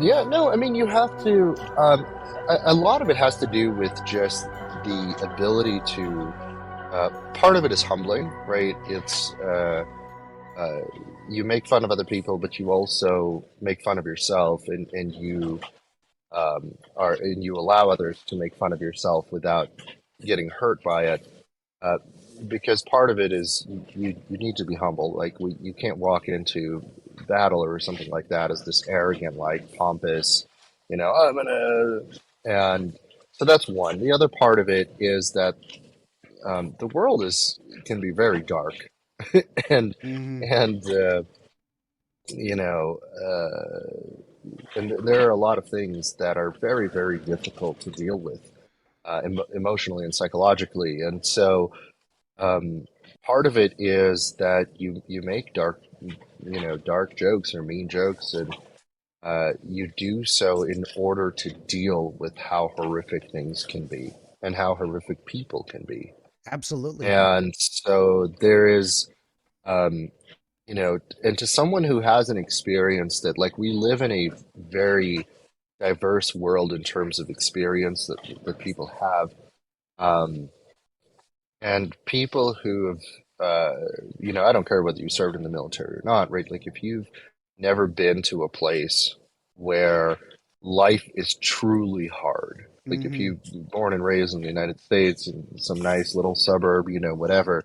Yeah, no, I mean, you have to, a lot of it has to do with just the ability to, part of it is humbling, right? Uh, you make fun of other people, but you also make fun of yourself, and you and you allow others to make fun of yourself without getting hurt by it. Uh, because part of it is you need to be humble. Like you can't walk into battle or something like that as this arrogant, like pompous, I'm gonna, and so that's one. The other part of it is that the world is can be very dark, and Hmm. and you know, and there are a lot of things that are very, very difficult to deal with emotionally and psychologically, and so um, part of it is that you make dark jokes or mean jokes, and you do so in order to deal with how horrific things can be and how horrific people can be. Absolutely. And so there is, um, and to someone who hasn't experienced it, like we live in a very diverse world in terms of experience that people have. Um, and people who have, I don't care whether you served in the military or not, right? Like if you've never been to a place where life is truly hard, like if Hmm. you've born and raised in the United States in some nice little suburb, whatever,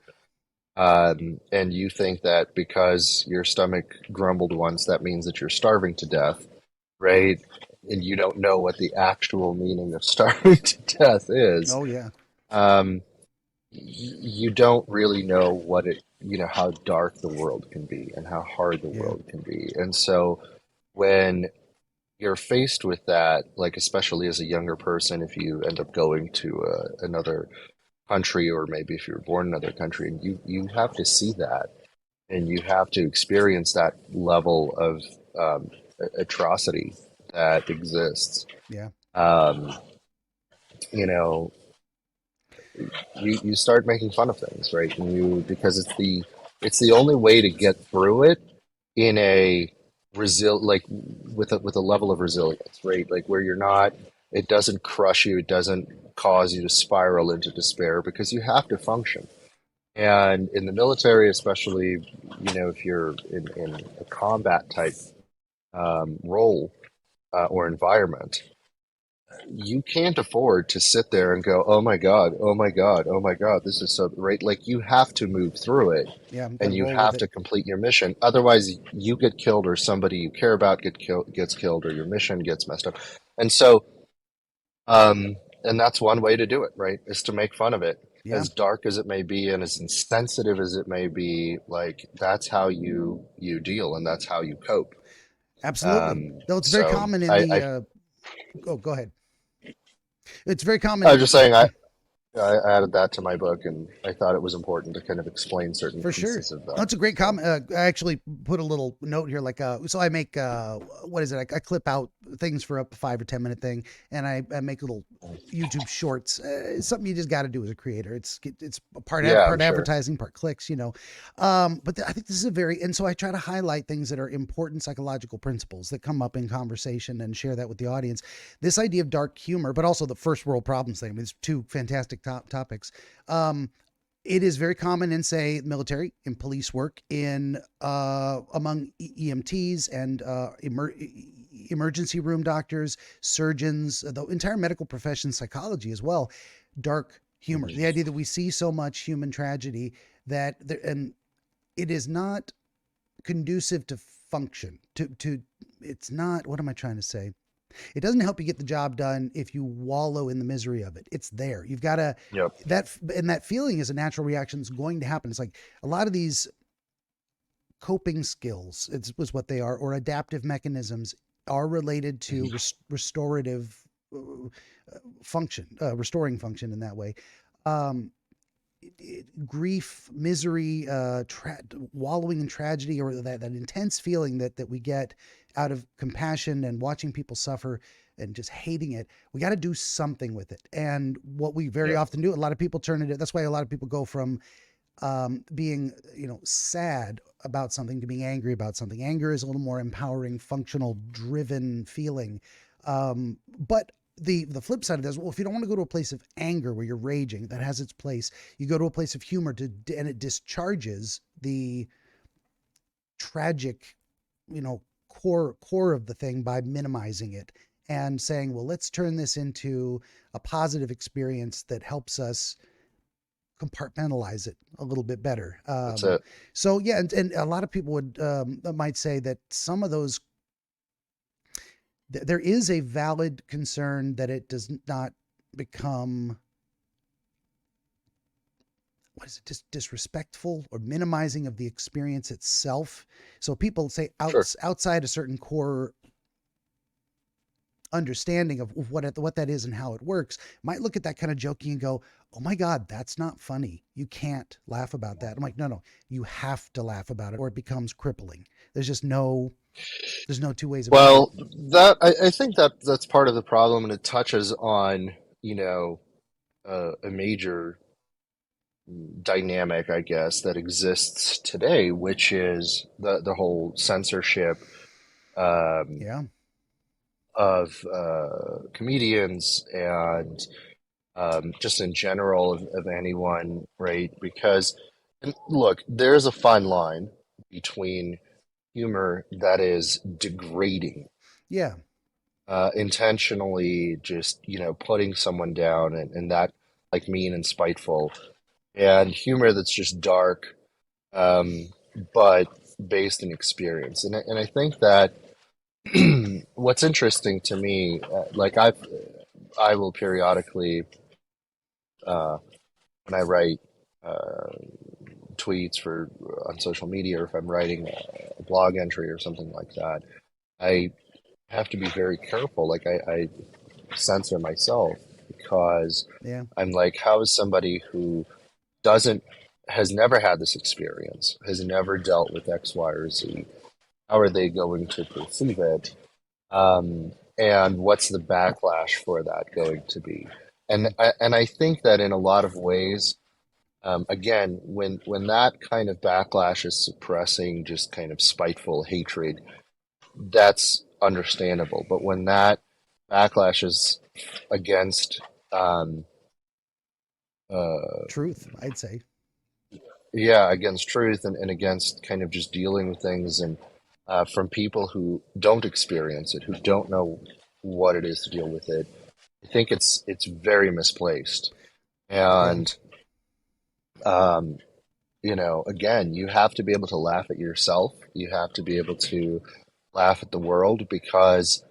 and you think that because your stomach grumbled once, that means that you're starving to death, right? And you don't know what the actual meaning of starving to death is. Oh yeah. Um, you don't really know how dark the world can be and how hard the Yeah. world can be. And so when you're faced with that, like especially as a younger person, if you end up going to another country, or maybe if you were born in another country, and you have to see that and you have to experience that level of atrocity that exists. Yeah. Um, you know, you start making fun of things, right? And you because it's the only way to get through it in a like with a level of resilience, right? Like where you're not, it doesn't crush you, it doesn't cause you to spiral into despair because you have to function. And in the military, especially, if you're in a combat type role or environment, you can't afford to sit there and go, oh my God, oh my God, oh my God, this is so right. Like you have to move through it Yeah. Got and to you roll with have it. to complete your mission. Otherwise, you get killed or somebody you care about gets killed or your mission gets messed up. And so, and that's one way to do it, right? Is to make fun of it. Yeah. As dark as it may be and as insensitive as it may be, like that's how you deal and that's how you cope. Absolutely. Though it's very So common in I, the. I Go ahead. It's very I common. was just saying I added that to my book, and I thought it was important to kind of explain certain For sure. pieces of that. That's a great So, comment. I actually put a little note here, like, so I make, what is it? I clip out things for a 5 or 10 minute thing, and I make little YouTube shorts. It's something you just got to do as a creator. It's yeah, I'm part sure. advertising, part clicks, But I think this is a very, and so I try to highlight things that are important psychological principles that come up in conversation and share that with the audience. This idea of dark humor, but also the first world problems thing. I mean, it's two fantastic topics. Um, it is very common in, say, military, in police work, in among EMTs and emergency room doctors, surgeons, the entire medical profession, psychology as well. Dark humor, the Hmm. idea that we see so much human tragedy that there, and it is not conducive to function. To it's not. What am I trying to say? It doesn't help you get the job done if you wallow in the misery of it. It's there. You've got to Yep. that feeling is a natural reaction. It's going to happen. It's like a lot of these coping skills, it was what they are, or adaptive mechanisms are related to Hmm. restorative function, restoring function in that way. Um, Grief, misery, wallowing in tragedy, or that intense feeling that we get out of compassion and watching people suffer and just hating it. We got to do something with it. And what we very Yep. often do, a lot of people turn it. That's why a lot of people go from being, sad about something to being angry about something. Anger is a little more empowering, functional, driven feeling. But the flip side of this, well, if you don't want to go to a place of anger where you're raging, that has its place. You go to a place of humor and it discharges the tragic, core of the thing by minimizing it and saying, well, let's turn this into a positive experience that helps us compartmentalize it a little bit better. That's it. So yeah, and a lot of people might say that some of those, there is a valid concern that it does not become, what is it, disrespectful or minimizing of the experience itself. So people say Sure. outside a certain core understanding of what that is and how it works might look at that kind of joking and go, oh my god, that's not funny, you can't laugh about that. I'm like, no, you have to laugh about it or it becomes crippling. There's no two ways about it. Well, that I think that that's part of the problem, and it touches on, you know, a major dynamic, I guess, that exists today, which is the whole censorship um, Yeah. of comedians and just in general of anyone, right? Because, and look, there's a fine line between humor that is degrading, Yeah. intentionally just, putting someone down and that like mean and spiteful, and humor that's just dark, um, but based in experience. And I think that what's interesting to me, like I will periodically, uh, when I write uh, tweets for on social media, or if I'm writing a blog entry or something like that, I have to be very careful. Like I censor myself because Yeah. I'm like, how is somebody who doesn't has never had this experience, has never dealt with X, Y, or Z, how are they going to perceive it? And what's the backlash for that going to be? Yeah. And I think that in a lot of ways, again, when that kind of backlash is suppressing just kind of spiteful hatred, that's understandable. But when that backlash is against, um, uh, Truth, I'd say. yeah, against truth, and against kind of just dealing with things, and from people who don't experience it, who don't know what it is to deal with it, I think it's very misplaced. Yeah. And um, again, you have to be able to laugh at yourself. You have to be able to laugh at the world, because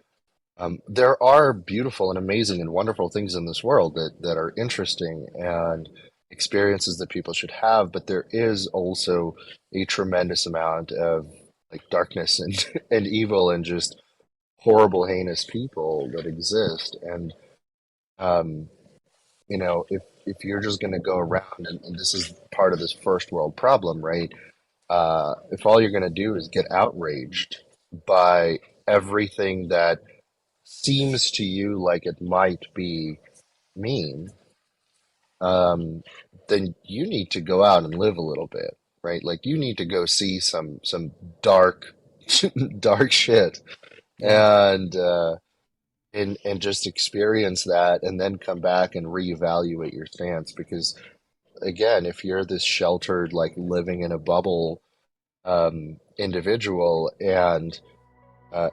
there are beautiful and amazing and wonderful things in this world that are interesting and experiences that people should have. But there is also a tremendous amount of like darkness and, and evil and just horrible, heinous people that exist. And, um, if you're just going to go around, and this is part of this first world problem, right? If all you're going to do is get outraged by everything that seems to you like it might be mean, um, then you need to go out and live a little bit, right? Like you need to go see some dark, dark shit, Yeah. and and just experience that, and then come back and reevaluate your stance. Because again, if you're this sheltered, like living in a bubble individual, and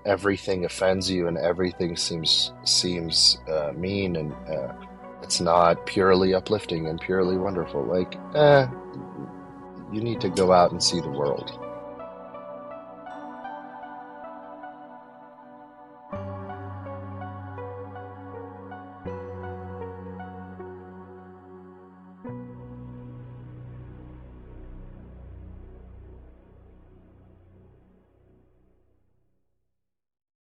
everything offends you and everything seems mean, and it's not purely uplifting and purely wonderful. Like, you need to go out and see the world.